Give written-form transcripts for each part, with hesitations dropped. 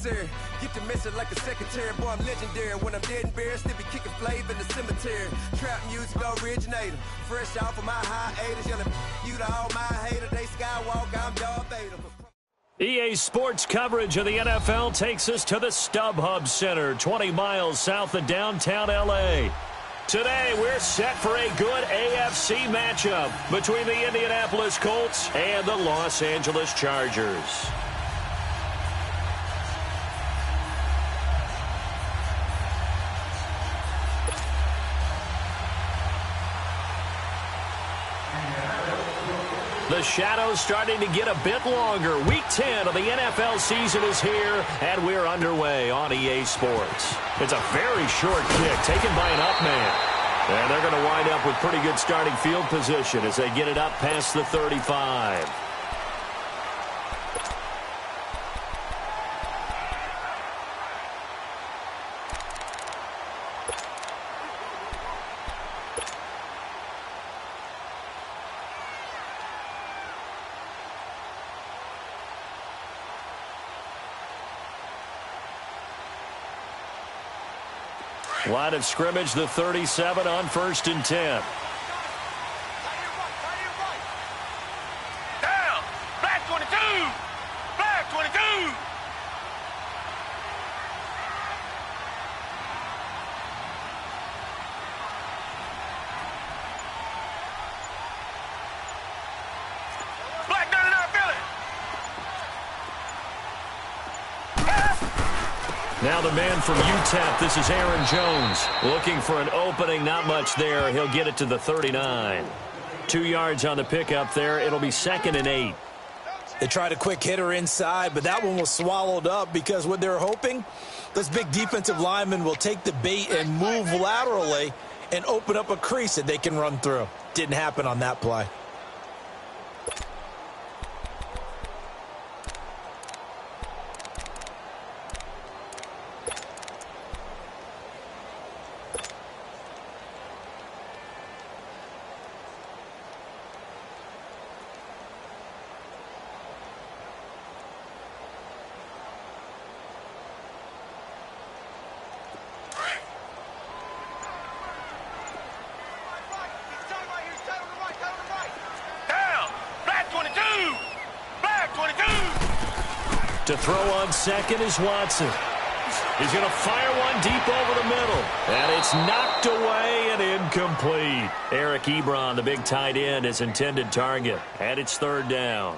necessary. Get to missing like a secretary. Boy, I'm legendary. When I'm dead and buried, still be kicking flavor in the cemetery. Trap music originator. Fresh off of my hiatus. Yelling you to all my haters. They skywalk, I'm Dubb Vader. EA Sports coverage of the NFL takes us to the StubHub Center, 20 miles south of downtown L.A. Today, we're set for a good AFC matchup between the Indianapolis Colts and the Los Angeles Chargers. The shadow's starting to get a bit longer. Week 10 of the NFL season is here, and we're underway on EA Sports. It's a very short kick taken by an up man. And they're going to wind up with pretty good starting field position as they get it up past the 35. Line of scrimmage, the 37 on 1st and 10. Down. Black 22. Black 22. Black 99 Philly. Now the man from UTEP, this is Aaron Jones. Looking for an opening, not much there. He'll get it to the 39. 2 yards on the pickup there. It'll be 2nd and 8. They tried a quick hitter inside, but that one was swallowed up because what they're hoping, this big defensive lineman will take the bait and move laterally and open up a crease that they can run through. Didn't happen on that play. To throw on 2nd is Watson. He's going to fire one deep over the middle. And it's knocked away and incomplete. Eric Ebron, the big tight end, his intended target. And it's 3rd down.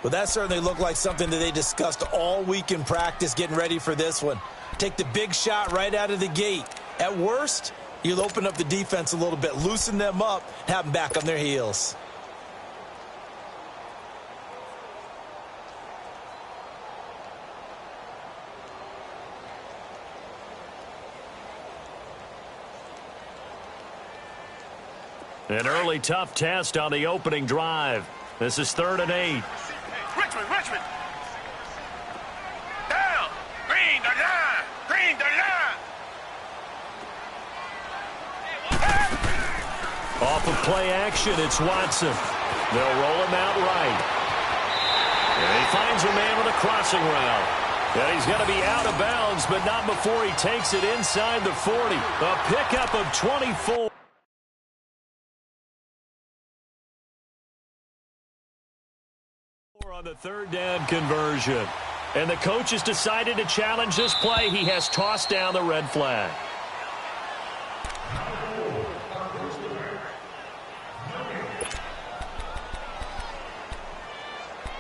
Well, that certainly looked like something that they discussed all week in practice getting ready for this one. Take the big shot right out of the gate. At worst, you'll open up the defense a little bit, loosen them up, have them back on their heels. An early tough test on the opening drive. This is 3rd and 8. Richmond. Down. Green 39. Green 39. Off of play action, it's Watson. They'll roll him out right. And he finds a man with a crossing route. And he's going to be out of bounds, but not before he takes it inside the 40. A pickup of 24. On the 3rd down conversion. And the coach has decided to challenge this play. He has tossed down the red flag.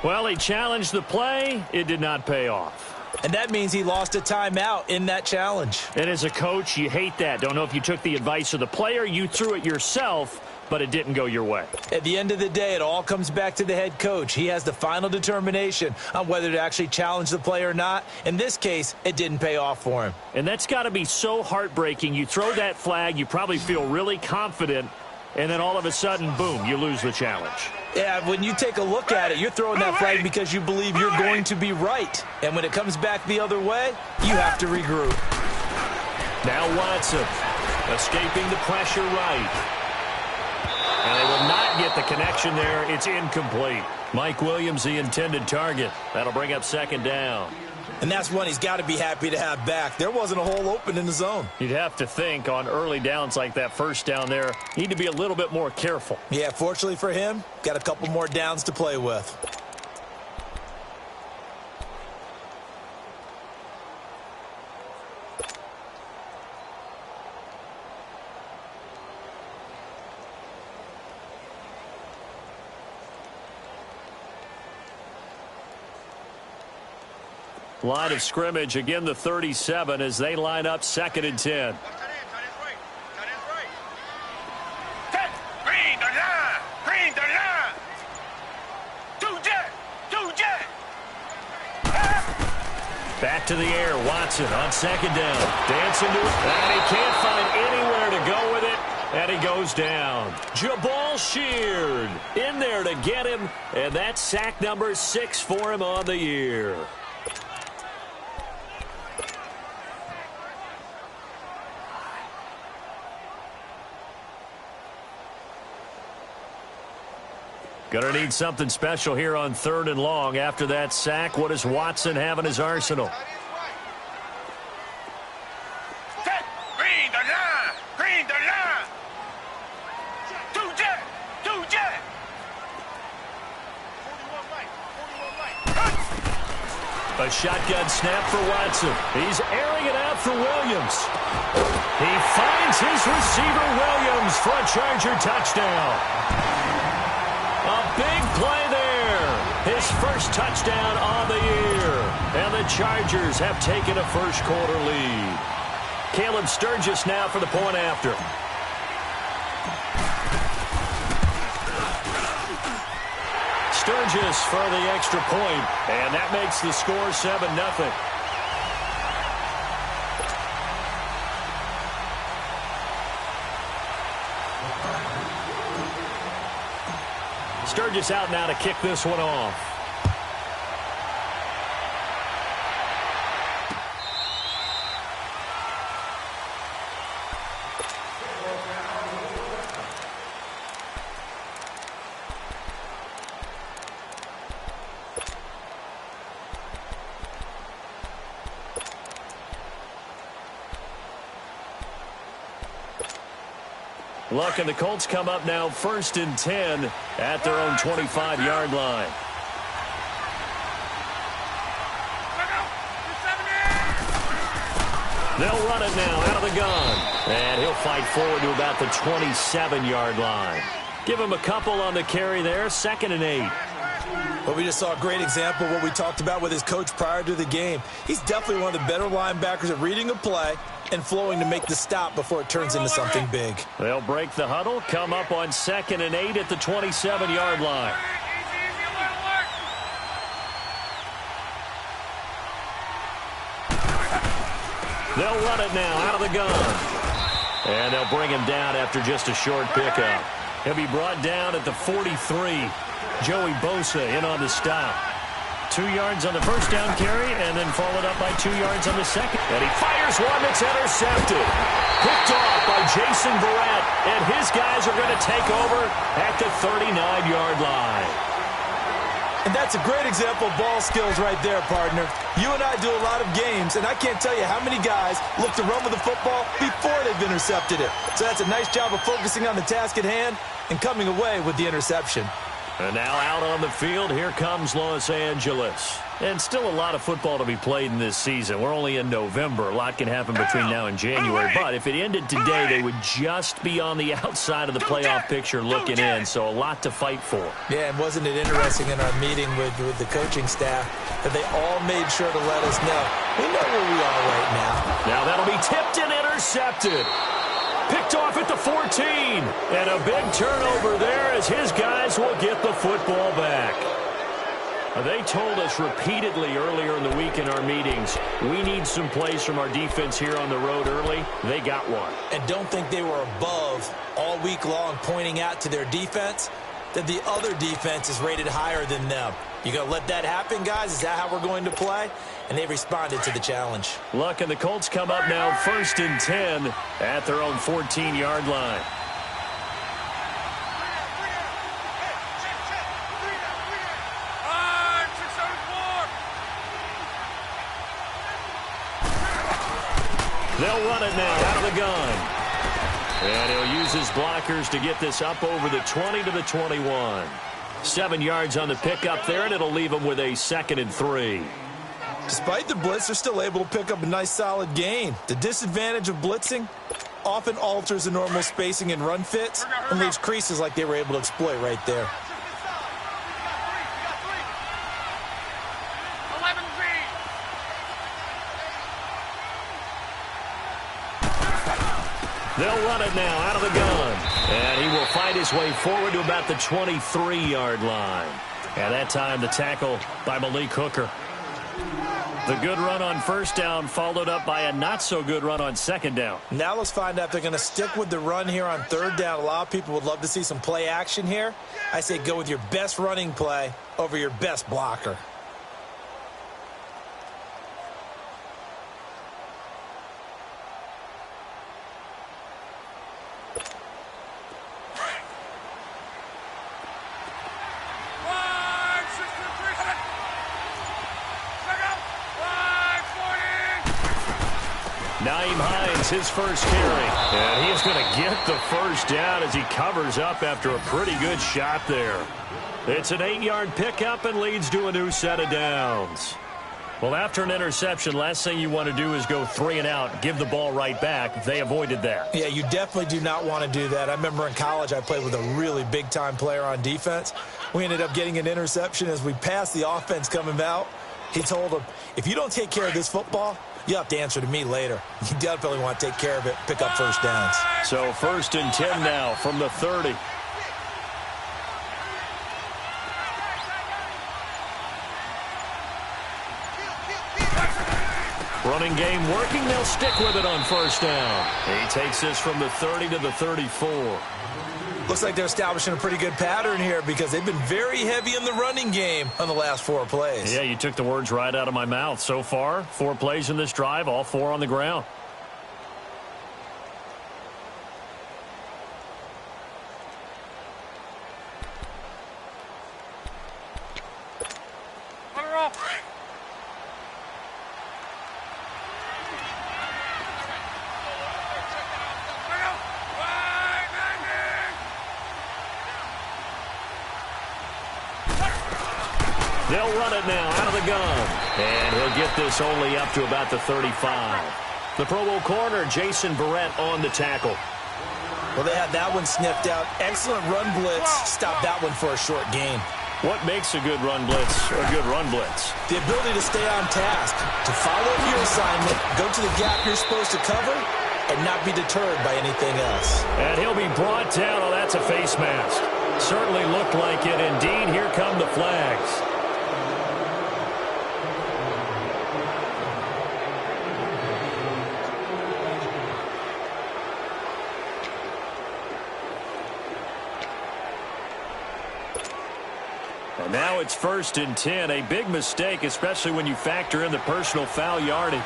Well, he challenged the play. It did not pay off. And that means he lost a timeout in that challenge. And as a coach, you hate that. Don't know if you took the advice of the player, you threw it yourself, but it didn't go your way. At the end of the day, it all comes back to the head coach. He has the final determination on whether to actually challenge the play or not. In this case, it didn't pay off for him. And that's got to be so heartbreaking. You throw that flag, you probably feel really confident, and then all of a sudden, boom, you lose the challenge. Yeah, when you take a look at it, you're throwing that flag because you believe you're going to be right. And when it comes back the other way, you have to regroup. Now Watson, escaping the pressure right. And they will not Can't get the connection there. It's incomplete. Mike Williams, the intended target. That'll bring up second down. And that's one he's got to be happy to have back. There wasn't a hole open in the zone. You'd have to think on early downs like that first down there, need to be a little bit more careful. Yeah, fortunately for him, got a couple more downs to play with. Line of scrimmage, again the 37 as they line up 2nd and 10. Green the line! Green the line! Two jet! Back to the air, Watson on 2nd down. Dancing to it, and he can't find anywhere to go with it, and he goes down. Jabal Sheard in there to get him, and that's sack number 6 for him on the year. Gonna need something special here on 3rd and long. After that sack, what does Watson have in his arsenal? Green the line! Green the line! Two jet! 41 right. A shotgun snap for Watson. He's airing it out for Williams. He finds his receiver Williams for a Charger touchdown. A big play there. His first touchdown on the year. And the Chargers have taken a first-quarter lead. Caleb Sturgis now for the point after. Sturgis for the extra point, and that makes the score 7-0. Sturgis out now to kick this one off. Luck and the Colts come up now 1st and 10 at their own 25-yard line. They'll run it now out of the gun. And he'll fight forward to about the 27-yard line. Give him a couple on the carry there. 2nd and 8. Well, we just saw a great example of what we talked about with his coach prior to the game. He's definitely one of the better linebackers at reading a play and flowing to make the stop before it turns into something big. They'll break the huddle, come up on 2nd and 8 at the 27-yard line. They'll run it now out of the gun. And they'll bring him down after just a short pickup. He'll be brought down at the 43. Joey Bosa in on the stop. 2 yards on the first down carry and then followed up by 2 yards on the second. And he fires one that's intercepted. Picked off by Jason Verrett. And his guys are going to take over at the 39-yard line. And that's a great example of ball skills right there, partner. You and I do a lot of games, and I can't tell you how many guys look to run with the football before they've intercepted it. So that's a nice job of focusing on the task at hand and coming away with the interception. And now out on the field, here comes Los Angeles. And still a lot of football to be played in this season. We're only in November. A lot can happen between now and January. But if it ended today, they would just be on the outside of the playoff picture looking in. So a lot to fight for. Yeah, and wasn't it interesting in our meeting with the coaching staff that they all made sure to let us know, we know where we are right now. Now that'll be tipped and intercepted. Picked off at the 14. And a big turnover there as his guys will get the football back. They told us repeatedly earlier in the week in our meetings, we need some plays from our defense here on the road early. They got one. And don't think they were above all week long pointing out to their defense that the other defense is rated higher than them. You going to let that happen, guys? Is that how we're going to play? And they responded to the challenge. Luck and the Colts come up now 1st and 10 at their own 14-yard line. They'll run it now out of the gun. And he'll use his blockers to get this up over the 20 to the 21. 7 yards on the pickup there, and it'll leave him with a 2nd and 3. Despite the blitz, they're still able to pick up a nice solid gain. The disadvantage of blitzing often alters the normal spacing and run fits and leaves creases like they were able to exploit right there. They'll run it now out of the gun. And he will fight his way forward to about the 23-yard line. And that time the tackle by Malik Hooker. The good run on first down followed up by a not-so-good run on second down. Now let's find out if they're going to stick with the run here on third down. A lot of people would love to see some play action here. I say go with your best running play over your best blocker. His first carry, and he is going to get the first down as he covers up after a pretty good shot there. It's an 8-yard pickup and leads to a new set of downs. Well, after an interception, last thing you want to do is go 3 and out, give the ball right back. They avoided that. Yeah, you definitely do not want to do that. I remember in college I played with a really big-time player on defense. We ended up getting an interception as we passed the offense coming out. He told him, if you don't take care of this football, you'll have to answer to me later. You definitely want to take care of it, pick up first downs. So 1st and 10 now from the 30. Running game working. They'll stick with it on first down. He takes this from the 30 to the 34. Looks like they're establishing a pretty good pattern here because they've been very heavy in the running game on the last 4 plays. Yeah, you took the words right out of my mouth. So far, 4 plays in this drive, all 4 on the ground. They'll run it now out of the gun. And he'll get this only up to about the 35. The Pro Bowl corner, Jason Barrett, on the tackle. Well, they had that one sniffed out. Excellent run blitz. Stop that one for a short gain. What makes a good run blitz a good run blitz? The ability to stay on task, to follow your assignment, go to the gap you're supposed to cover, and not be deterred by anything else. And he'll be brought down. Oh, that's a face mask. Certainly looked like it. Indeed, here come the flags. And now it's 1st and 10. A big mistake, especially when you factor in the personal foul yardage.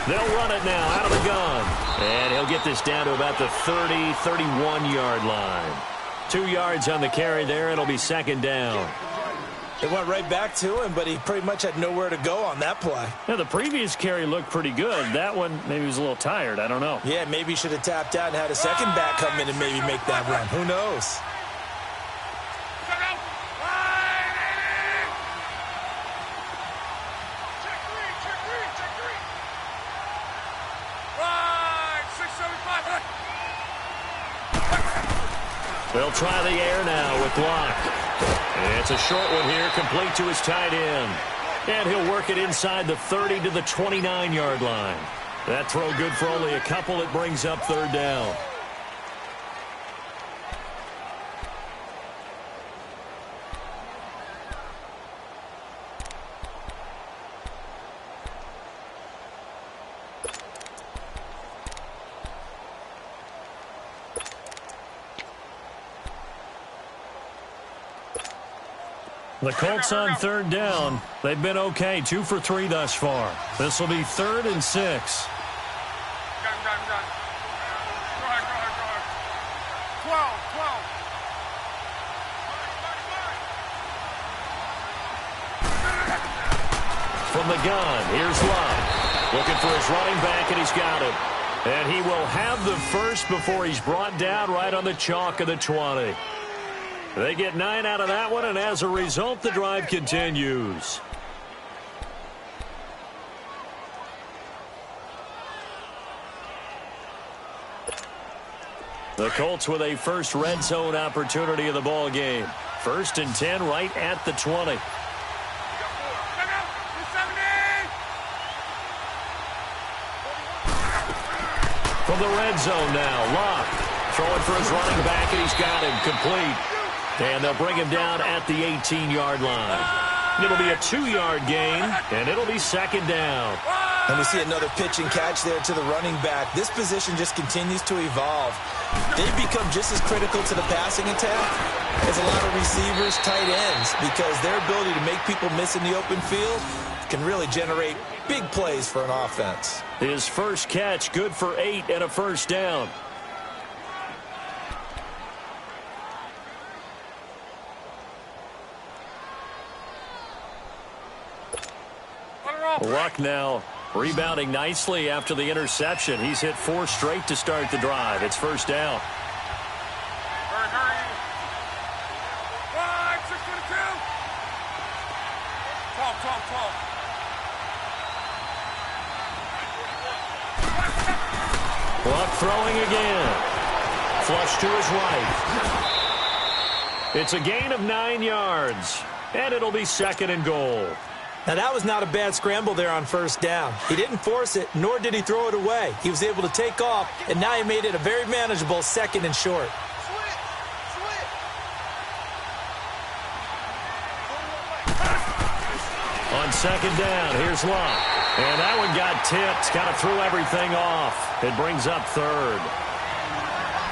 They'll run it now out of the gun. And he'll get this down to about the 30, 31-yard line. 2 yards on the carry there. It'll be 2nd down. It went right back to him, but he pretty much had nowhere to go on that play. Yeah, the previous carry looked pretty good. That one, maybe he was a little tired. I don't know. Yeah, maybe he should have tapped out and had a second back come in and maybe make that run. Who knows? They'll try the air now with Block. And it's a short one here, complete to his tight end. And he'll work it inside the 30 to the 29-yard line. That throw good for only a couple. It brings up 3rd down. The Colts on third down. They've been okay, 2 for 3 thus far. This will be 3rd and 6. Go ahead. 12. From the gun, here's Love. Looking for his running back, and he's got him. And he will have the first before he's brought down right on the chalk of the 20. They get 9 out of that one, and as a result, the drive continues. The Colts with a first red zone opportunity of the ball game. 1st and 10 right at the 20. From the red zone now, Locke throwing for his running back, and he's got him complete. And they'll bring him down at the 18-yard line. It'll be a 2-yard gain, and it'll be 2nd down. And we see another pitch and catch there to the running back. This position just continues to evolve. They've become just as critical to the passing attack as a lot of receivers, tight ends, because their ability to make people miss in the open field can really generate big plays for an offense. His first catch, good for 8 and a first down. Luck now rebounding nicely after the interception. He's hit 4 straight to start the drive. It's first down. Hurry. 622. 12. Luck throwing again. Flush to his right. It's a gain of 9 yards, and it'll be 2nd and goal. Now, that was not a bad scramble there on first down. He didn't force it, nor did he throw it away. He was able to take off, and now he made it a very manageable 2nd and short. On 2nd down, here's Luck. And that one got tipped, kind of threw everything off. It brings up 3rd.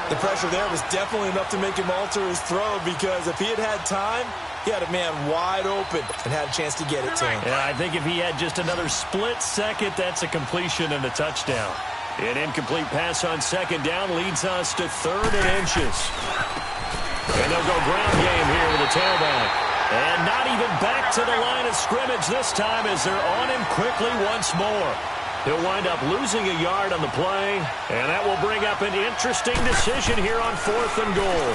The pressure there was definitely enough to make him alter his throw, because if he had had time, he had a man wide open and had a chance to get it to him. Yeah, I think if he had just another split second, that's a completion and a touchdown. An incomplete pass on 2nd down leads us to 3rd and inches. And they'll go ground game here with a tailback. And not even back to the line of scrimmage this time as they're on him quickly once more. He'll wind up losing a yard on the play, and that will bring up an interesting decision here on 4th and goal.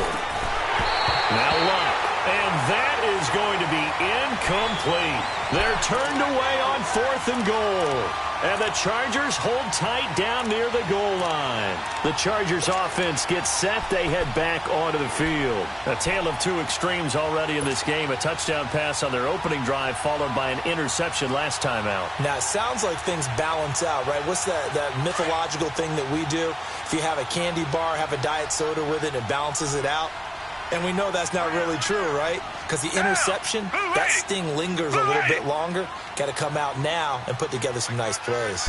Now Luck. And that is going to be incomplete. They're turned away on 4th and goal. And the Chargers hold tight down near the goal line. The Chargers offense gets set. They head back onto the field. A tale of 2 extremes already in this game. A touchdown pass on their opening drive followed by an interception last time out. Now, it sounds like things balance out, right? What's that mythological thing that we do? If you have a candy bar, have a diet soda with it, it balances it out. And we know that's not really true, right? Because the interception, that sting lingers a little bit longer. Got to come out now and put together some nice plays.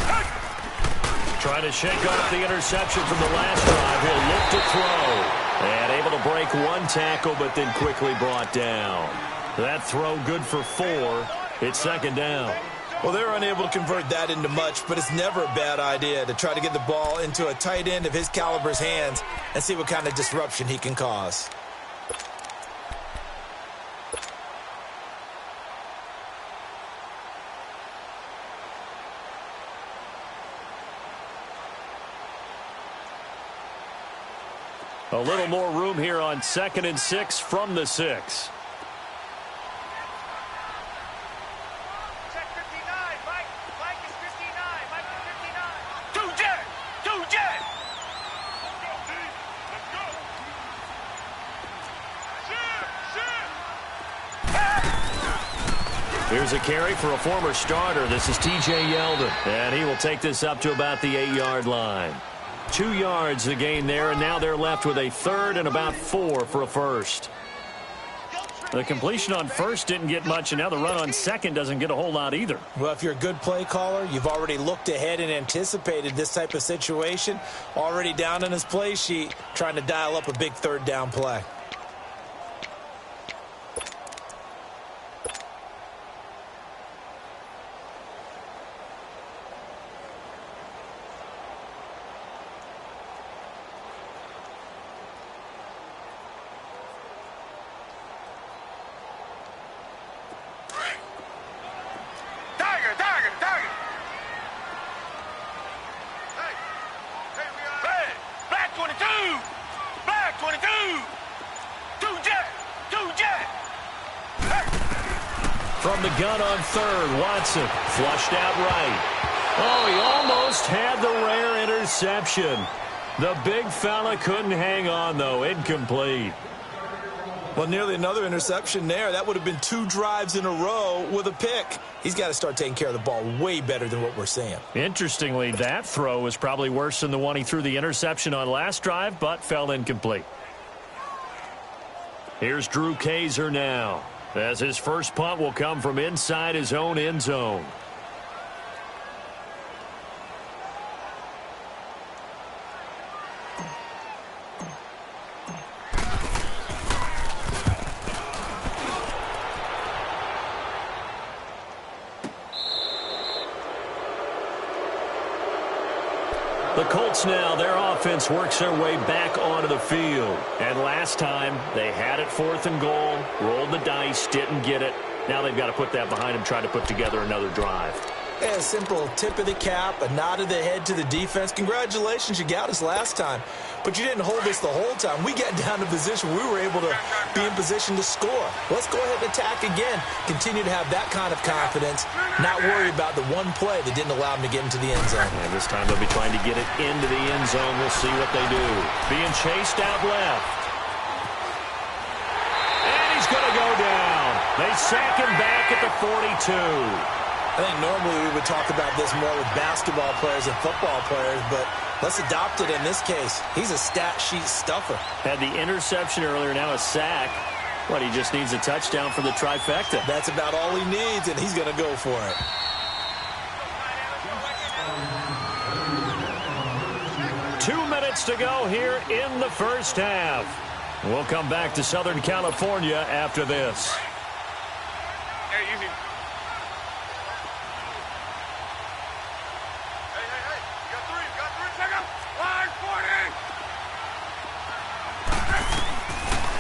Trying to shake off the interception from the last drive. He'll look to throw. And able to break 1 tackle, but then quickly brought down. That throw good for 4. It's 2nd down. Well, they're unable to convert that into much, but it's never a bad idea to try to get the ball into a tight end of his caliber's hands and see what kind of disruption he can cause. A little more room here on 2nd and 6 from the 6. Check 59. Mike is 59. Mike is 59. 2 jet. 2 jet. Here's a carry for a former starter. This is T.J. Yeldon. And he will take this up to about the 8-yard line. 2 yards the gain there, and now they're left with a 3rd and about 4 for a first. The completion on 1st didn't get much, and now the run on 2nd doesn't get a whole lot either. Well, if you're a good play caller, you've already looked ahead and anticipated this type of situation. Already down in his play sheet, trying to dial up a big 3rd down play. the gun on third. Watson flushed out right. Oh, he almost had the rare interception. The big fella couldn't hang on, though. Incomplete. Well, nearly another interception there. That would have been 2 drives in a row with a pick. He's got to start taking care of the ball way better than what we're seeing. Interestingly, that throw was probably worse than the one he threw the interception on last drive, but fell incomplete. Here's Drew Kaiser now, as his first punt will come from inside his own end zone. The Colts now, their offense works their way back onto the field. And last time, they had it 4th and goal, rolled the dice, didn't get it. Now they've got to put that behind them, try to put together another drive. Yeah, a simple tip of the cap, a nod of the head to the defense. Congratulations, you got us last time. But you didn't hold us the whole time. We got down to position. We were able to be in position to score. Let's go ahead and attack again. Continue to have that kind of confidence, not worry about the one play that didn't allow them to get into the end zone. And this time they'll be trying to get it into the end zone. We'll see what they do. Being chased out left. And he's going to go down. They sack him back at the 42. I think normally we would talk about this more with basketball players and football players, but let's adopt it in this case. He's a stat sheet stuffer. Had the interception earlier, now a sack. But he just needs a touchdown for the trifecta. That's about all he needs, and he's going to go for it. Two minutes to go here in the first half. We'll come back to Southern California after this. Hey, easy.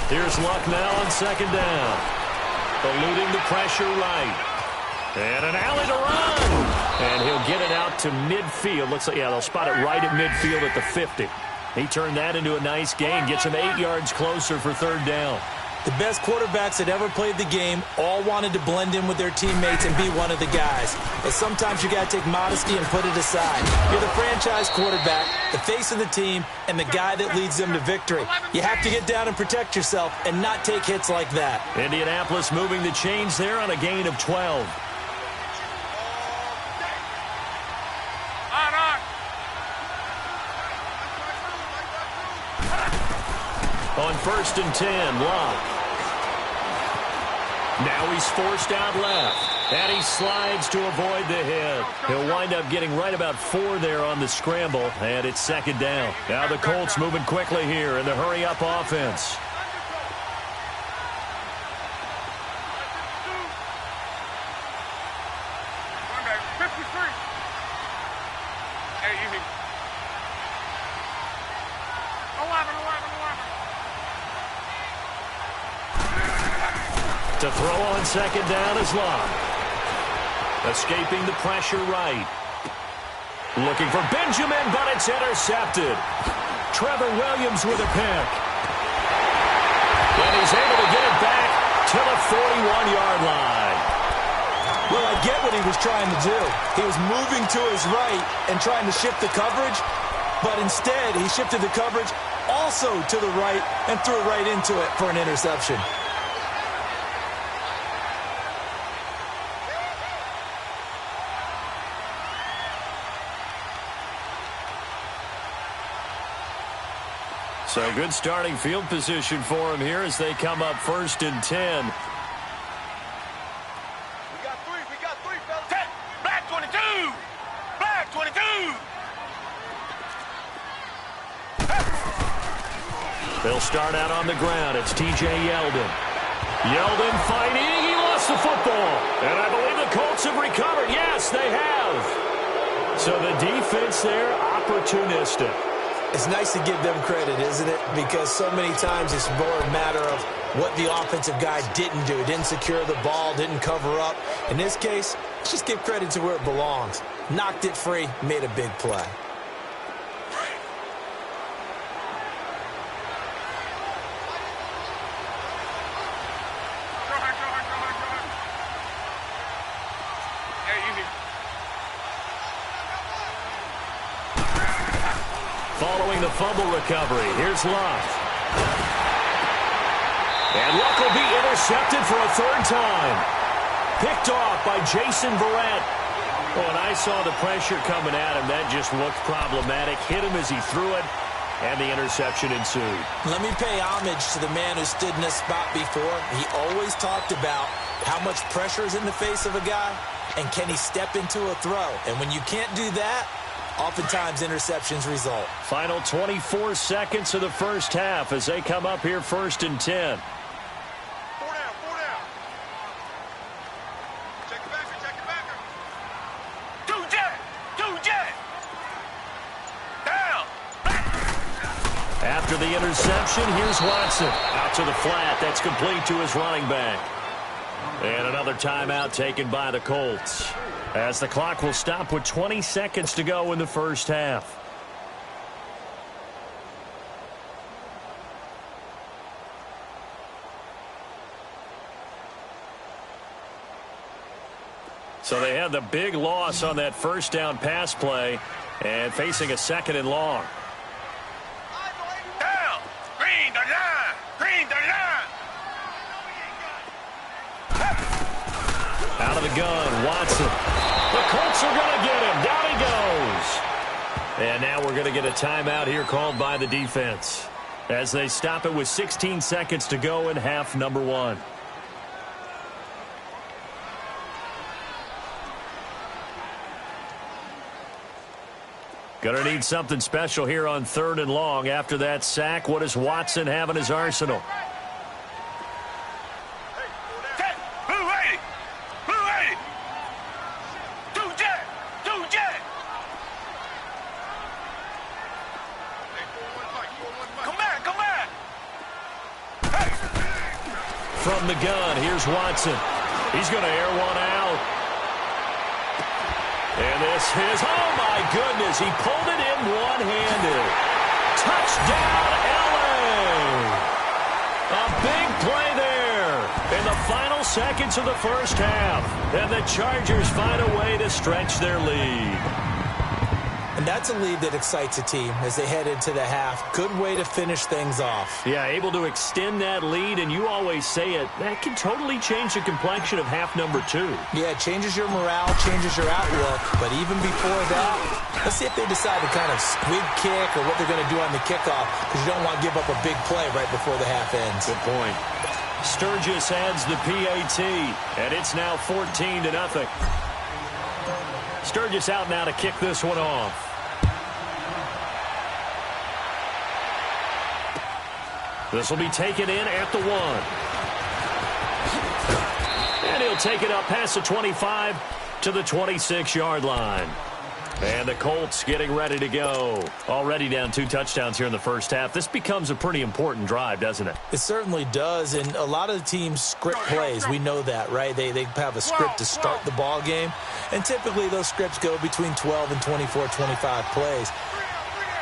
Here's Luck now on second down. Eluding the pressure right. And an alley to run. And he'll get it out to midfield. Looks like, yeah, they'll spot it right at midfield at the 50. He turned that into a nice gain. Gets him 8 yards closer for third down. The best quarterbacks that ever played the game all wanted to blend in with their teammates and be one of the guys. And sometimes you got to take modesty and put it aside. You're the franchise quarterback, the face of the team, and the guy that leads them to victory. You have to get down and protect yourself and not take hits like that. Indianapolis moving the chains there on a gain of 12. On 1st and 10, Luck. Now he's forced out left. And he slides to avoid the hit. He'll wind up getting right about 4 there on the scramble. And it's second down. Now the Colts moving quickly here in the hurry-up offense. To throw on second down is Luck. Escaping the pressure right. Looking for Benjamin, but it's intercepted. Trevor Williams with a pick. And he's able to get it back to the 41-yard line. Well, I get what he was trying to do. He was moving to his right and trying to shift the coverage, but instead he shifted the coverage also to the right and threw right into it for an interception. So good starting field position for him here as they come up 1st and 10. We got three, fellas. 10, black 22, black 22. They'll start out on the ground. It's T.J. Yeldon. Yeldon fighting. He lost the football. And I believe the Colts have recovered. Yes, they have. So the defense there, opportunistic. It's nice to give them credit, isn't it? Because so many times it's more a matter of what the offensive guy didn't do. Didn't secure the ball, didn't cover up. In this case, let's just give credit to where it belongs. Knocked it free, made a big play. following the fumble recovery. Here's Luck. And Luck will be intercepted for a third time. Picked off by Jason Verrett. When I saw the pressure coming at him, that just looked problematic. Hit him as he threw it, and the interception ensued. Let me pay homage to the man who stood in this spot before. He always talked about how much pressure is in the face of a guy, and can he step into a throw. And when you can't do that, oftentimes interceptions result. Final 24 seconds of the first half as they come up here 1st and 10. After the interception, here's Watson. Out to the flat. That's complete to his running back. And another timeout taken by the Colts, as the clock will stop with 20 seconds to go in the first half. So they had the big loss on that first down pass play and facing a 2nd and long. Out of the gun, Watson. The Colts are going to get him. Down he goes. And now we're going to get a timeout here called by the defense, as they stop it with 16 seconds to go in half number 1. Going to need something special here on 3rd and long. After that sack, what does Watson have in his arsenal? From the gun, here's Watson. He's going to air one out. And this is, oh my goodness, he pulled it in one-handed. Touchdown, LA! A big play there in the final seconds of the first half. And the Chargers find a way to stretch their lead. And that's a lead that excites a team as they head into the half. Good way to finish things off. Yeah, able to extend that lead, and you always say it, that can totally change the complexion of half number 2. Yeah, it changes your morale, changes your outlook. But even before that, let's see if they decide to kind of squib kick or what they're going to do on the kickoff, because you don't want to give up a big play right before the half ends. Good point. Sturgis adds the PAT, and it's now 14-0. Sturgis out now to kick this one off. This will be taken in at the 1. And he'll take it up past the 25 to the 26-yard line. And the Colts getting ready to go. Already down 2 touchdowns here in the first half. This becomes a pretty important drive, doesn't it? It certainly does. And a lot of the teams script plays. We know that, right? They have a script to start the ball game. And typically those scripts go between 12 and 24, 25 plays.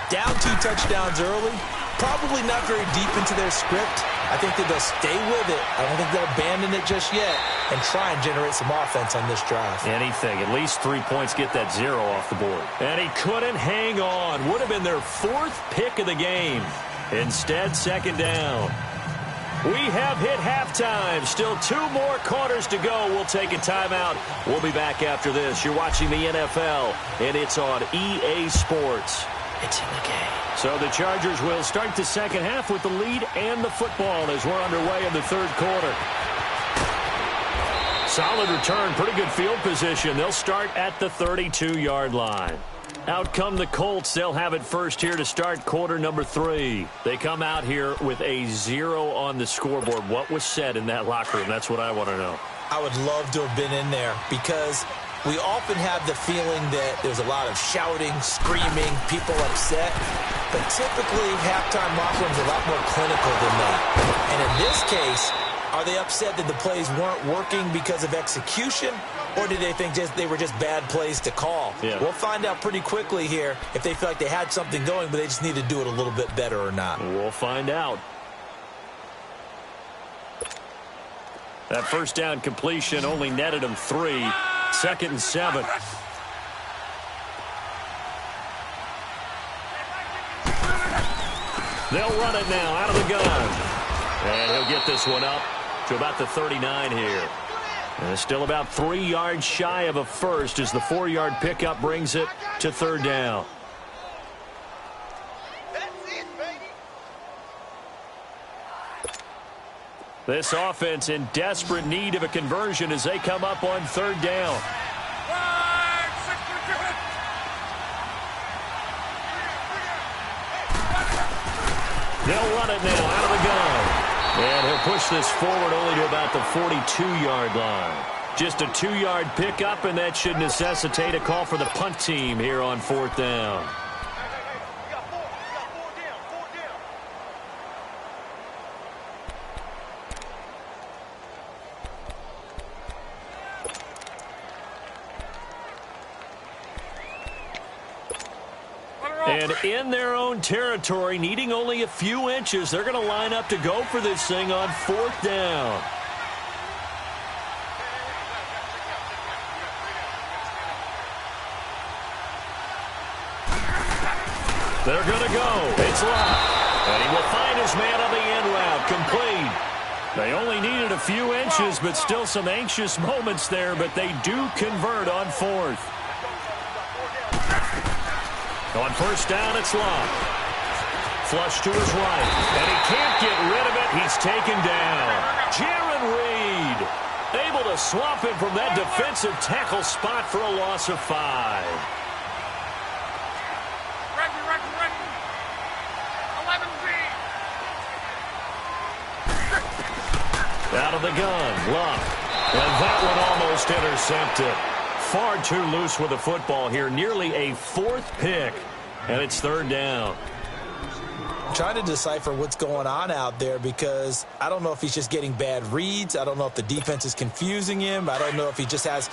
Down 2 touchdowns early. Probably not very deep into their script. I think that they'll stay with it. I don't think they'll abandon it just yet and try and generate some offense on this drive. Anything. At least 3 points, get that 0 off the board. And he couldn't hang on. Would have been their 4th pick of the game. Instead, 2nd down. We have hit halftime. Still 2 more quarters to go. We'll take a timeout. We'll be back after this. You're watching the NFL, and it's on EA Sports. It's in the game. So the Chargers will start the second half with the lead and the football as we're underway in the 3rd quarter. Solid return, pretty good field position. They'll start at the 32-yard line. Out come the Colts. They'll have it first here to start quarter number 3. They come out here with a 0 on the scoreboard. What was said in that locker room? That's what I want to know. I would love to have been in there because we often have the feeling that there's a lot of shouting, screaming, people upset. But typically, halftime locker rooms are a lot more clinical than that. And in this case, are they upset that the plays weren't working because of execution? Or did they think they were just bad plays to call? Yeah. We'll find out pretty quickly here if they feel like they had something going, but they just need to do it a little bit better or not. We'll find out. That first down completion only netted them 3. 2nd and 7. They'll run it now out of the gun. And he'll get this one up to about the 39 here. And still about 3 yards shy of a first as the 4-yard pickup brings it to third down. This offense in desperate need of a conversion as they come up on third down. They'll run it now out of the gun. And he'll push this forward only to about the 42-yard line. Just a 2-yard pickup, and that should necessitate a call for the punt team here on fourth down. And in their own territory, needing only a few inches, they're going to line up to go for this thing on fourth down. They're going to go. It's locked. And he will find his man on the end route. Complete. They only needed a few inches, but still some anxious moments there, but they do convert on fourth. On first down, it's locked. Flush to his right. And he can't get rid of it. He's taken down. Jaron Reed able to swamp him from that defensive tackle spot for a loss of 5. Out of the gun, Luck. And that one almost intercepted. Far too loose with the football here. Nearly a 4th pick. And it's third down. I'm trying to decipher what's going on out there because I don't know if he's just getting bad reads. I don't know if the defense is confusing him. I don't know if he just has,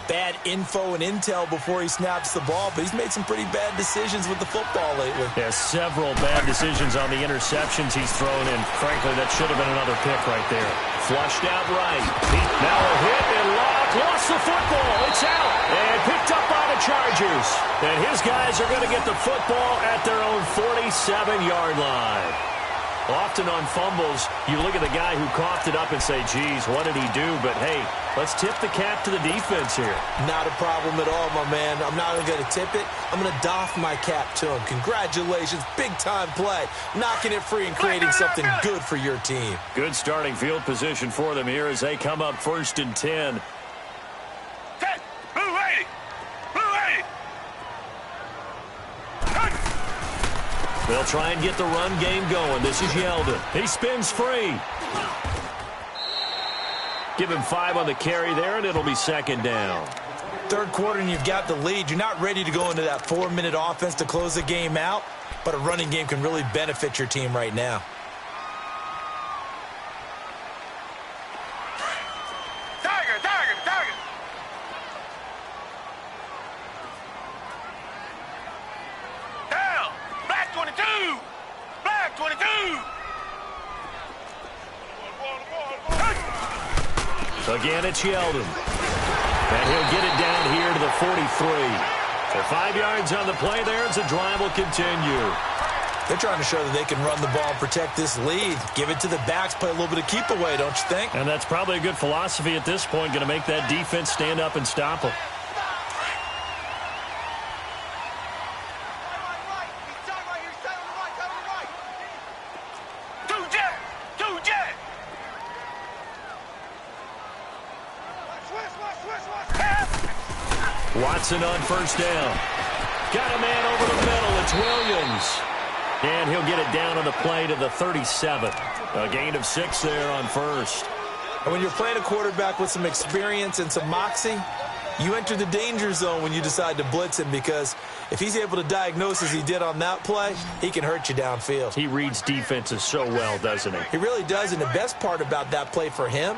bad info and intel before he snaps the ball. But he's made some pretty bad decisions with the football lately. Yeah, several bad decisions on the interceptions he's thrown in. Frankly, that should have been another pick right there. Flushed out right. Now a hit and locked. Lost the football. It's out. And picked up by the Chargers. And his guys are going to get the football at their own 47-yard line. Often on fumbles, you look at the guy who coughed it up and say, geez, what did he do? But, hey, let's tip the cap to the defense here. Not a problem at all, my man. I'm not even going to tip it. I'm going to doff my cap to him. Congratulations. Big-time play. Knocking it free and creating something good for your team. Good starting field position for them here as they come up 1st and 10. They'll try and get the run game going. This is Yeldon. He spins free. Give him 5 on the carry there, and it'll be second down. Third quarter, and you've got the lead. You're not ready to go into that 4-minute offense to close the game out, but a running game can really benefit your team right now. Again, it's Yeldon. And he'll get it down here to the 43. For 5 yards on the play there, as the drive will continue. They're trying to show that they can run the ball and protect this lead. Give it to the backs, play a little bit of keep away, don't you think? And that's probably a good philosophy at this point, going to make that defense stand up and stop them. Watson on first down. Got a man over the middle. It's Williams. And he'll get it down on the play to the 37. A gain of 6 there on first. And when you're playing a quarterback with some experience and some moxie, you enter the danger zone when you decide to blitz him, because if he's able to diagnose as he did on that play, he can hurt you downfield. He reads defenses so well, doesn't he? He really does, and the best part about that play for him,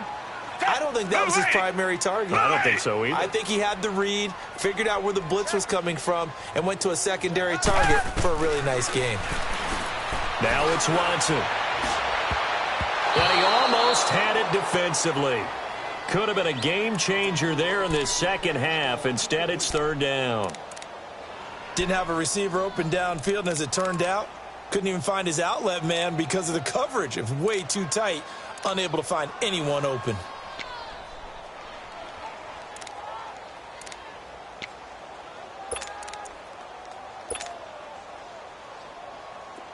I don't think that was his primary target. I don't think so either. I think he had the read, figured out where the blitz was coming from, and went to a secondary target for a really nice game. Now it's Watson. And he almost had it defensively. Could have been a game changer there in this second half. Instead, it's third down. Didn't have a receiver open downfield, and as it turned out, Couldn't even find his outlet man because of the coverage. It's way too tight. Unable to find anyone open.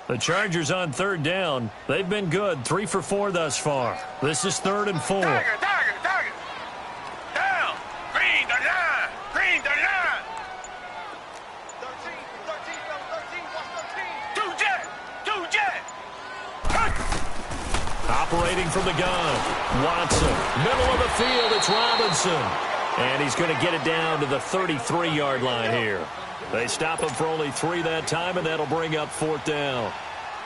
The Chargers on third down. They've been good. 3 for 4 thus far. This is 3rd and 4. Target. Down. Green the line. Green the line. 13, number 13, watch 13. Two jet. Operating from the gun. Watson. Middle of the field. It's Robinson. And he's going to get it down to the 33-yard line here. They stop him for only 3 that time, and that'll bring up 4th down.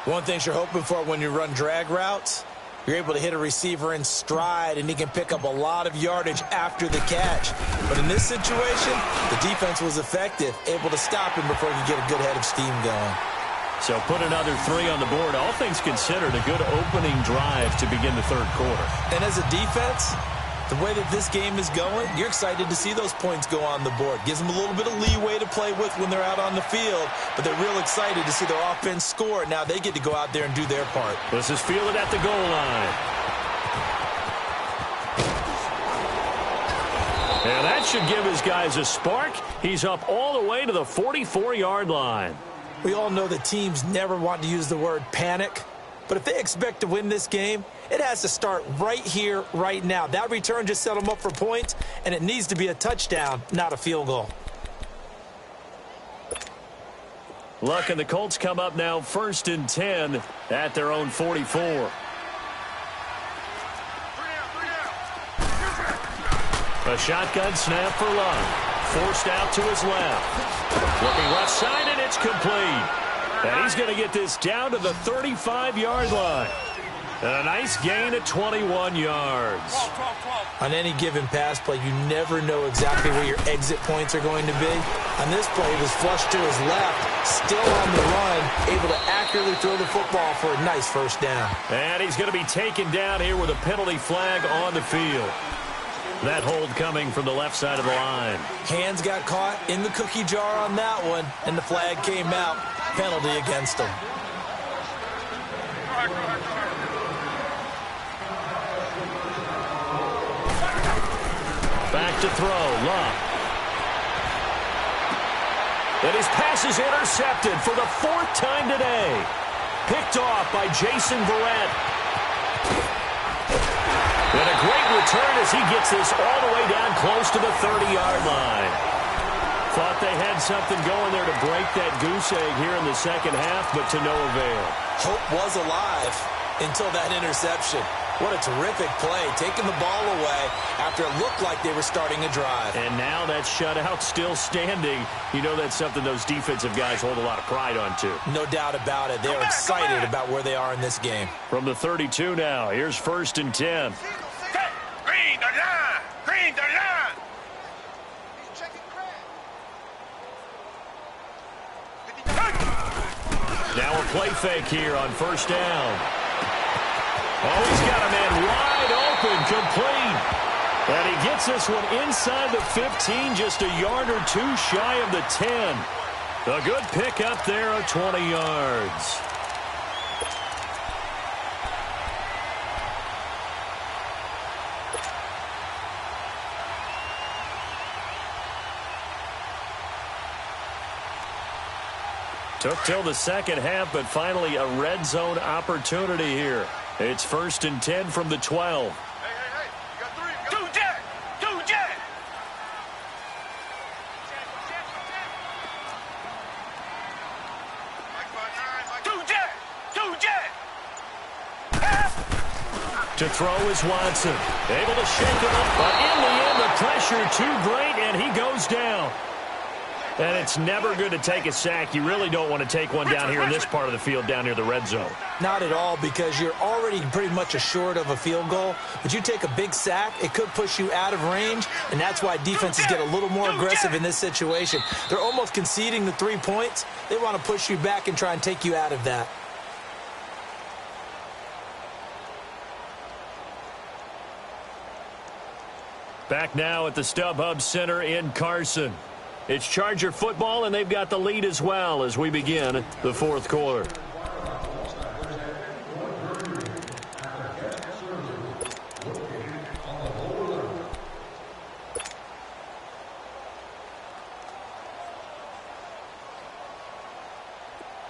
One thing you're hoping for when you run drag routes, you're able to hit a receiver in stride, and he can pick up a lot of yardage after the catch. But in this situation, the defense was effective, able to stop him before he could get a good head of steam going. So put another 3 on the board. All things considered, a good opening drive to begin the third quarter. And as a defense, the way that this game is going, you're excited to see those points go on the board. Gives them a little bit of leeway to play with when they're out on the field, but they're real excited to see their offense score. Now they get to go out there and do their part. This is fielded at the goal line. And that should give his guys a spark. He's up all the way to the 44-yard line. We all know that teams never want to use the word panic, but if they expect to win this game, it has to start right here, right now. That return just set them up for points, and it needs to be a touchdown, not a field goal. Luck and the Colts come up now 1st and 10 at their own 44. A shotgun snap for Luck. Forced out to his left. Looking left side, and it's complete. And he's going to get this down to the 35-yard line. And a nice gain of 21 yards. On any given pass play, you never know exactly where your exit points are going to be. On this play, it was flushed to his left, still on the run, able to accurately throw the football for a nice first down. And he's going to be taken down here with a penalty flag on the field. That hold coming from the left side of the line. Hands got caught in the cookie jar on that one, and the flag came out. Penalty against him. Back to throw, Luck. And his pass is intercepted for the 4th time today. Picked off by Jason Verrett. And a great return as he gets this all the way down close to the 30-yard line. Thought they had something going there to break that goose egg here in the second half, but to no avail. Hope was alive until that interception. What a terrific play, taking the ball away after it looked like they were starting a drive. And now that shutout still standing. You know that's something those defensive guys hold a lot of pride on, too. No doubt about it. They're excited about where they are in this game. From the 32 now, here's 1st and 10. Green the line. Green the line. Now a play fake here on 1st down. Oh, he's got a man wide open, complete. And he gets this one inside the 15, just a yard or 2 shy of the 10. A good pick up there of 20 yards. Took till the second half, but finally a red zone opportunity here. It's 1st and 10 from the 12. Hey, you got 3. Two jet. To throw is Watson. Able to shake it up, but in the end, the pressure too great, and he goes down. And it's never good to take a sack. You really don't want to take one down here in this part of the field, down near the red zone. Not at all, because you're already pretty much assured of a field goal. But you take a big sack, it could push you out of range, and that's why defenses get a little more aggressive in this situation. They're almost conceding the 3 points. They want to push you back and try and take you out of that. Back now at the StubHub Center in Carson. It's Charger football, and they've got the lead as well as we begin the fourth quarter.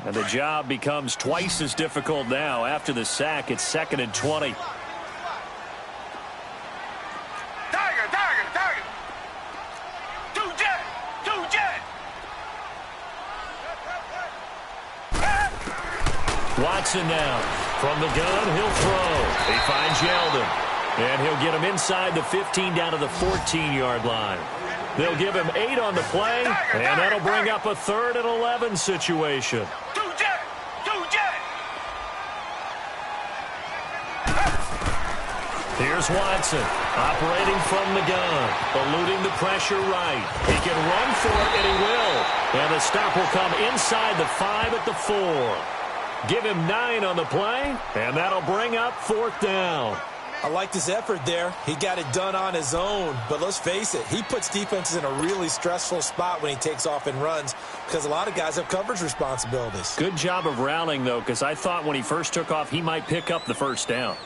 And the job becomes twice as difficult now. After the sack, it's 2nd and 20. Tiger. Two jet. Watson now. From the gun, he'll throw. He finds Yeldon. And he'll get him inside the 15 down to the 14-yard line. They'll give him 8 on the play, and that'll bring up a 3rd and 11 situation. Two jet. Here's Watson, operating from the gun, eluding the pressure right. He can run for it, and he will. And the stop will come inside the 5 at the 4. Give him 9 on the play, and that'll bring up 4th down. I liked his effort there. He got it done on his own. But let's face it, he puts defenses in a really stressful spot when he takes off and runs because a lot of guys have coverage responsibilities. Good job of rallying, though, because I thought when he first took off, he might pick up the first down.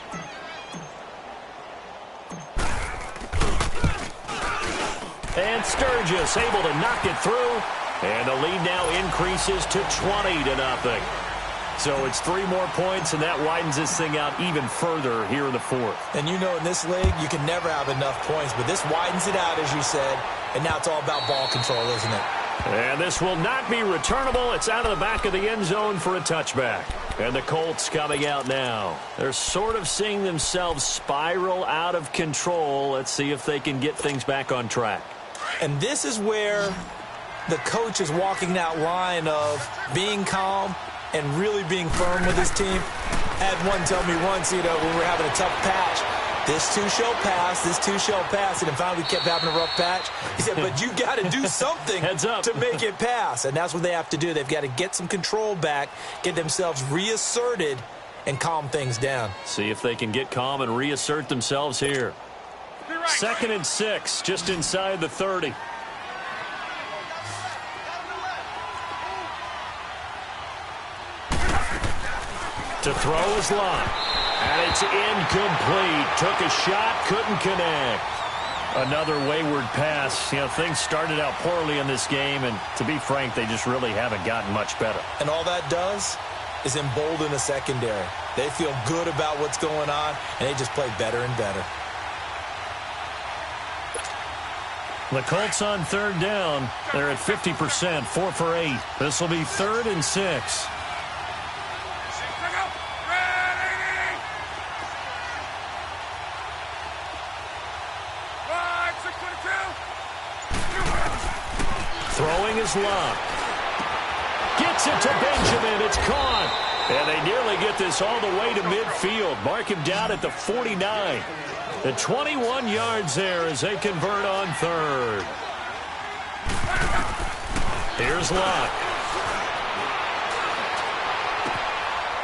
And Sturgis able to knock it through. And the lead now increases to 20-0. So it's 3 more points, and that widens this thing out even further here in the 4th. And you know in this league, you can never have enough points. But this widens it out, as you said. And now it's all about ball control, isn't it? And this will not be returnable. It's out of the back of the end zone for a touchback. And the Colts coming out now. They're sort of seeing themselves spiral out of control. Let's see if they can get things back on track. And this is where the coach is walking that line of being calm and really being firm with his team. Had one tell me once, when we're having a tough patch, this too shall pass, this too shall pass. And finally we kept having a rough patch. He said, but you got to do something Heads up. to make it pass. And that's what they have to do. They've got to get some control back, get themselves reasserted, and calm things down. See if they can get calm and reassert themselves here. 2nd and 6, just inside the 30. To throw is Lott. And it's incomplete. Took a shot, couldn't connect. Another wayward pass. Things started out poorly in this game, and to be frank, they just really haven't gotten much better. And all that does is embolden the secondary. They feel good about what's going on, and they just play better and better. The Colts on 3rd down. They're at 50%, 4 for 8. This will be 3rd and 6. Throwing is Lott. Gets it to Benjamin. It's caught. And they nearly get this all the way to midfield. Mark him down at the 49. The 21 yards there as they convert on 3rd. Here's Lott.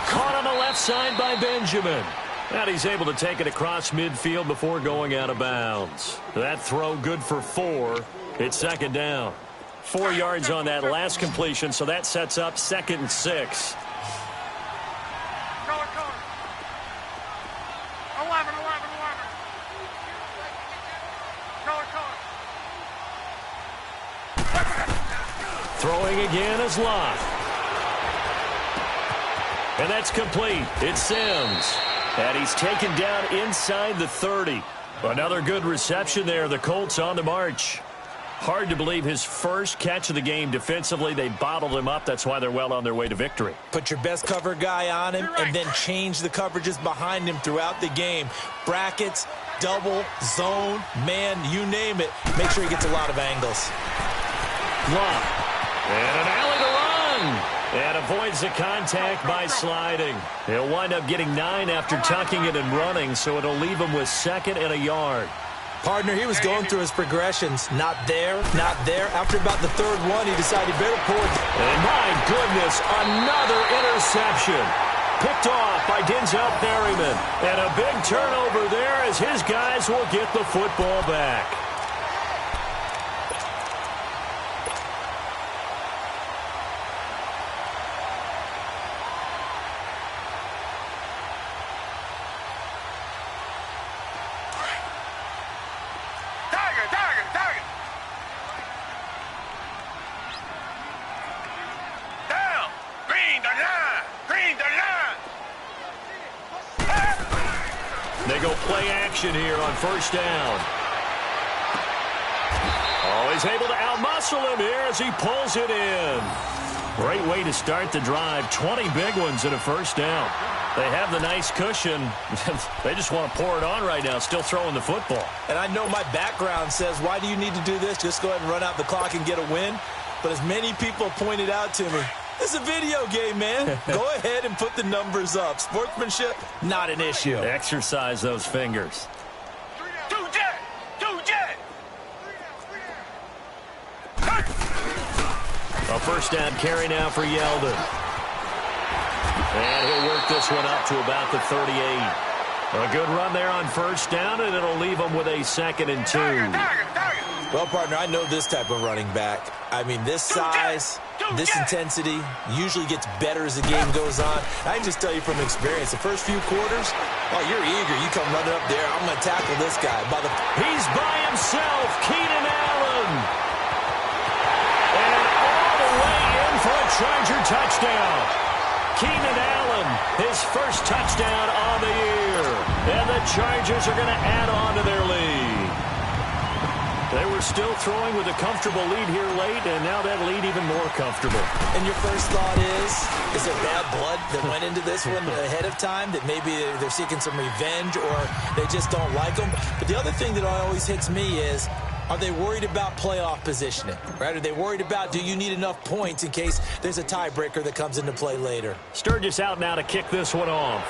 Caught on the left side by Benjamin. And he's able to take it across midfield before going out of bounds. That throw good for 4. It's 2nd down. 4 yards on that last completion, so that sets up 2nd and 6. 11. Throwing again is Lott. And that's complete. It's Sims. And he's taken down inside the 30. Another good reception there. The Colts on the march. Hard to believe his first catch of the game defensively. They bottled him up. That's why they're well on their way to victory. Put your best cover guy on him and then change the coverages behind him throughout the game. Brackets, double, zone, man, you name it. Make sure he gets a lot of angles. Lott. And an alley to run. And avoids the contact by sliding. He'll wind up getting 9 after tucking it and running, so it'll leave him with 2nd and a yard. Partner, he was going through his progressions. Not there, not there. After about the 3rd one, he decided better pull it. And my goodness, another interception. Picked off by Denzel Perryman. And a big turnover there as his guys will get the football back. Down. Green, they're go play action here on first down. Oh, he's able to outmuscle him here as he pulls it in. Great way to start the drive. 20 big ones and a first down. They have the nice cushion. They just want to pour it on right now, still throwing the football. And I know my background says, why do you need to do this? Just go ahead and run out the clock and get a win. But as many people pointed out to me, it's a video game, man. Go ahead and put the numbers up. Sportsmanship, not an issue. Exercise those fingers. Two jet! Two jet! A first down carry now for Yeldon. And he'll work this one up to about the 38. A good run there on first down, and it'll leave him with a 2nd and 2. Well, partner, I know this type of running back. I mean, this size, this intensity usually gets better as the game goes on. I can just tell you from experience, the first few quarters, oh, you're eager. You come running up there, I'm going to tackle this guy. He's by himself, Keenan Allen. And all the way in for a Charger touchdown. Keenan Allen, his first touchdown on the year. And the Chargers are going to add on to their lead. They were still throwing with a comfortable lead here late, and now that lead even more comfortable. And your first thought is there bad blood that went into this one ahead of time, that maybe they're seeking some revenge or they just don't like them? But the other thing that always hits me is, are they worried about playoff positioning, right? Are they worried about, do you need enough points in case there's a tiebreaker that comes into play later? Sturgis out now to kick this one off.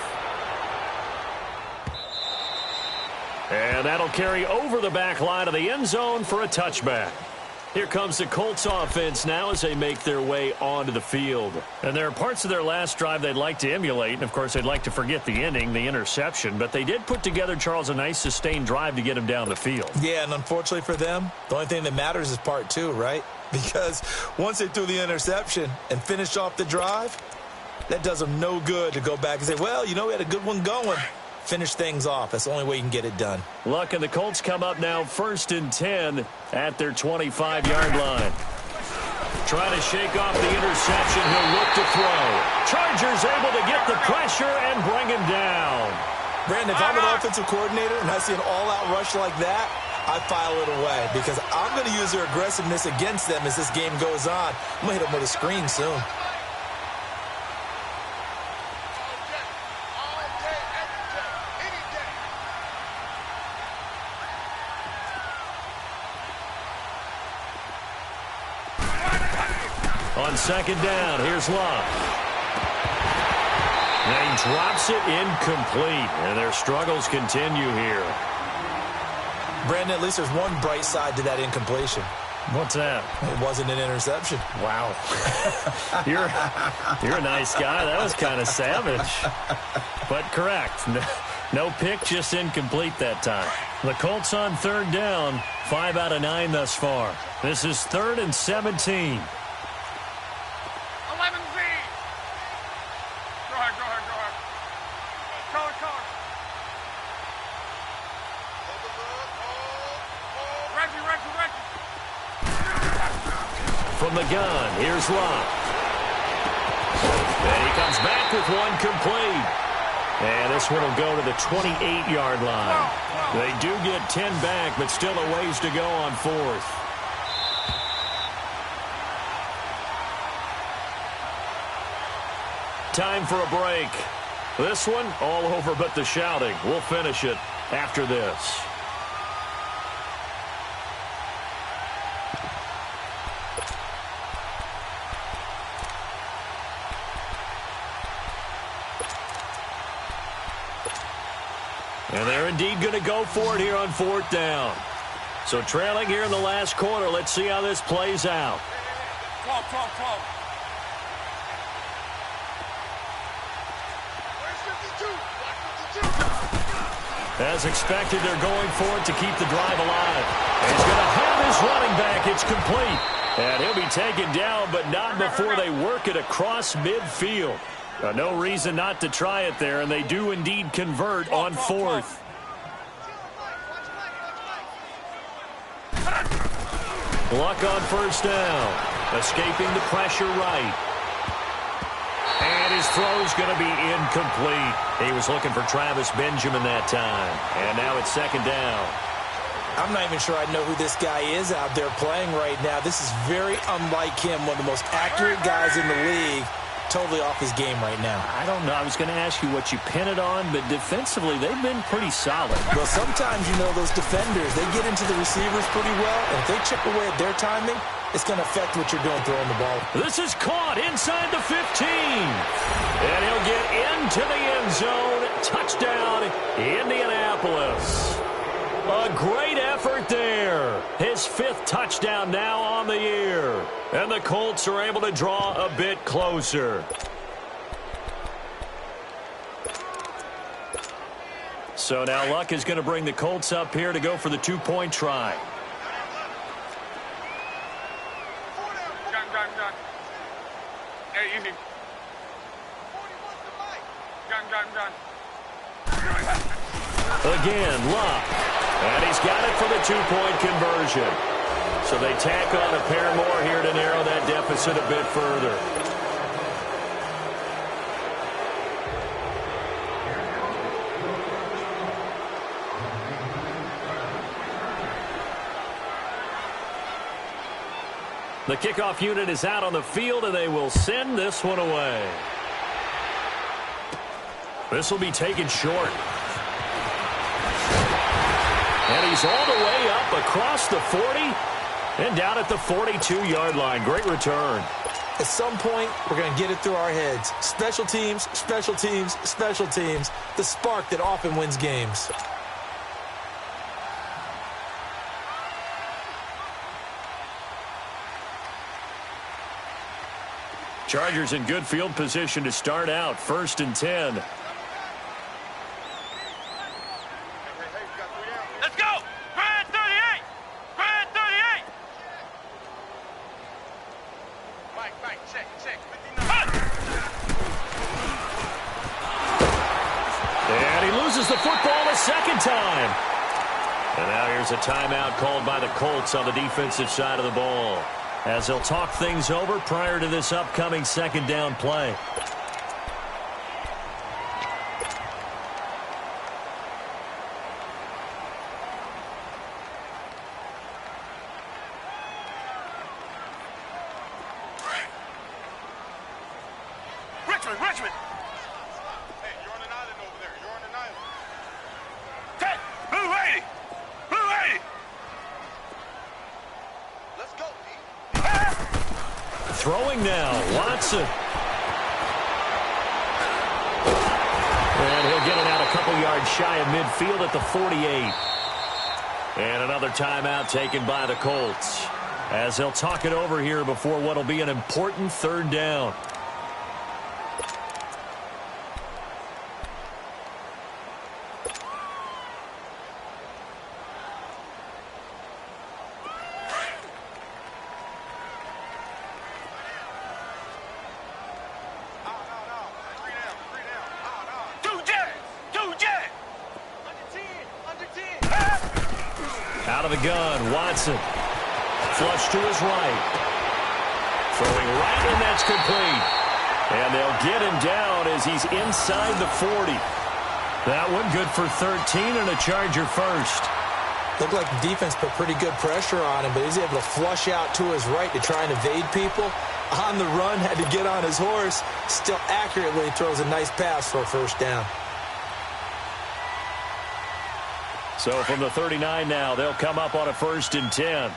And that'll carry over the back line of the end zone for a touchback. Here comes the Colts offense now as they make their way onto the field. And there are parts of their last drive they'd like to emulate. And, of course, they'd like to forget the ending, the interception. But they did put together, Charles, a nice sustained drive to get him down the field. Yeah, and unfortunately for them, the only thing that matters is part 2, right? Because once they threw the interception and finished off the drive, that does them no good to go back and say, well, you know, we had a good one going. Finish things off. That's the only way you can get it done. Luck and the Colts come up now 1st and 10 at their 25-yard line. Trying to shake off the interception. He'll look to throw. Chargers able to get the pressure and bring him down. Brandon, if I'm an offensive coordinator and I see an all-out rush like that, I file it away because I'm going to use their aggressiveness against them as this game goes on. I'm going to hit them with a screen soon. On 2nd down, here's Luck. And he drops it incomplete, and their struggles continue here. Brandon, at least there's one bright side to that incompletion. What's that? It wasn't an interception. Wow. You're a nice guy. That was kind of savage. But correct. No pick, just incomplete that time. The Colts on 3rd down, 5 out of 9 thus far. This is 3rd and 17. From the gun, here's Luck. And he comes back with one complete. And this one will go to the 28-yard line. They do get 10 back, but still a ways to go on 4th. Time for a break. This one, all over but the shouting. We'll finish it after this. And they're indeed going to go for it here on 4th down. So trailing here in the last quarter. Let's see how this plays out. Talk. As expected, they're going for it to keep the drive alive. And he's going to have his running back. It's complete. And he'll be taken down, but not before they work it across midfield. No reason not to try it there, and they do indeed convert on 4th. Luck on 1st down. Escaping the pressure right. And his throw's going to be incomplete. He was looking for Travis Benjamin that time. And now it's second down. I'm not even sure I know who this guy is out there playing right now. This is very unlike him, one of the most accurate guys in the league. Totally off his game right now. I don't know. I was going to ask you what you pin it on, but defensively, they've been pretty solid. Well, sometimes, you know, those defenders, they get into the receivers pretty well, and if they chip away at their timing, it's going to affect what you're doing throwing the ball. This is caught inside the 15. And he'll get into the end zone. Touchdown, Indianapolis. A great effort there. His 5th touchdown now on the year. And the Colts are able to draw a bit closer. So now Luck is going to bring the Colts up here to go for the 2-point try. Gun. Hey, easy. Gun. Again, Luck. And he's got it for the 2-point conversion. So they tack on a pair more here to narrow that deficit a bit further. The kickoff unit is out on the field, and they will send this one away. This will be taken short. And he's all the way up across the 40 and down at the 42-yard line. Great return. At some point, we're going to get it through our heads. Special teams, special teams, special teams. The spark that often wins games. Chargers in good field position to start out. 1st and 10. Let's go! Grand 38! Grand 38! Mike, check. 59. And he loses the football the second time. And now here's a timeout called by the Colts on the defensive side of the ball, as they'll talk things over prior to this upcoming second down play. Richmond! Hey, you're on an island over there. You're on an island. Ted! Blue 80! Blue 80! Let's go, D. Throwing now, Watson. And he'll get it out a couple yards shy of midfield at the 48. And another timeout taken by the Colts, as they'll talk it over here before what will be an important 3rd down. Out of the gun, Watson. Flush to his right. Throwing right, and that's complete. And they'll get him down as he's inside the 40. That one good for 13 and a Charger first. Looked like the defense put pretty good pressure on him, but he's able to flush out to his right to try and evade people. On the run, had to get on his horse. Still accurately throws a nice pass for a 1st down. So from the 39 now, they'll come up on a 1st and 10.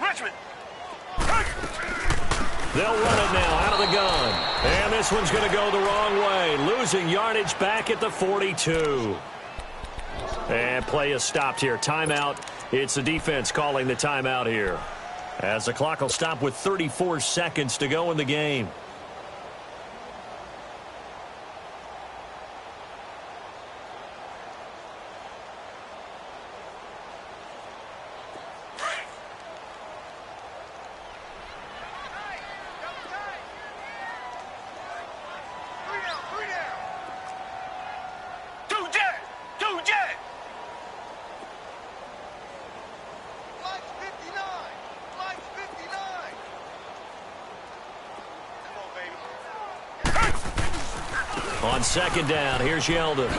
Richmond! They'll run it now out of the gun. And this one's going to go the wrong way. Losing yardage back at the 42. And play is stopped here. Timeout. It's the defense calling the timeout here, as the clock will stop with 34 seconds to go in the game. On second down, here's Yeldon.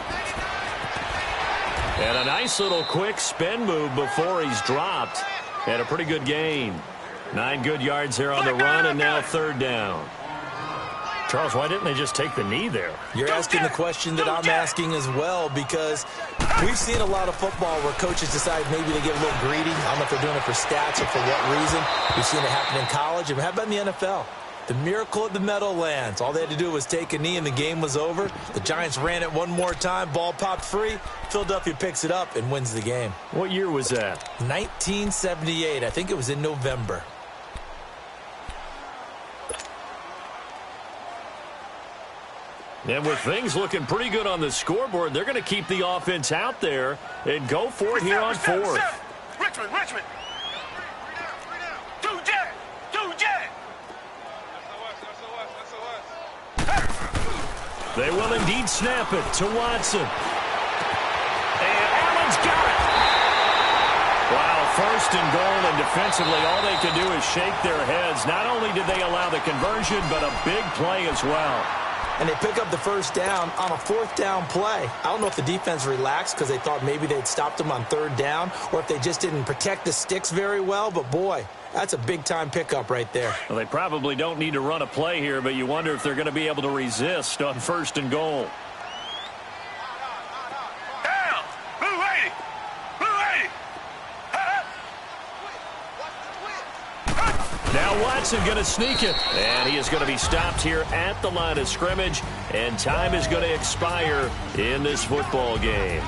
And a nice little quick spin move before he's dropped. And a pretty good gain. 9 good yards there on the run, and now third down. Charles, why didn't they just take the knee there? You're asking the question that I'm asking as well, because we've seen a lot of football where coaches decide maybe they get a little greedy. I don't know if they're doing it for stats or for what reason. We've seen it happen in college, and how about in the NFL? The miracle at the Meadowlands. All they had to do was take a knee, and the game was over. The Giants ran it one more time. Ball popped free. Philadelphia picks it up and wins the game. What year was that? 1978. I think it was in November. And with things looking pretty good on the scoreboard, they're going to keep the offense out there and go for it here on fourth. Richmond. Two jet. They will indeed snap it to Watson. And Allen's got it. Wow, first and goal, and defensively all they can do is shake their heads. Not only did they allow the conversion, but a big play as well. And they pick up the first down on a fourth down play. I don't know if the defense relaxed because they thought maybe they'd stopped them on third down, or if they just didn't protect the sticks very well. But, boy, that's a big-time pickup right there. Well, they probably don't need to run a play here, but you wonder if they're going to be able to resist on first and goal. Down. Blue 80. Now Watson going to sneak it, and he is going to be stopped here at the line of scrimmage, and time is going to expire in this football game.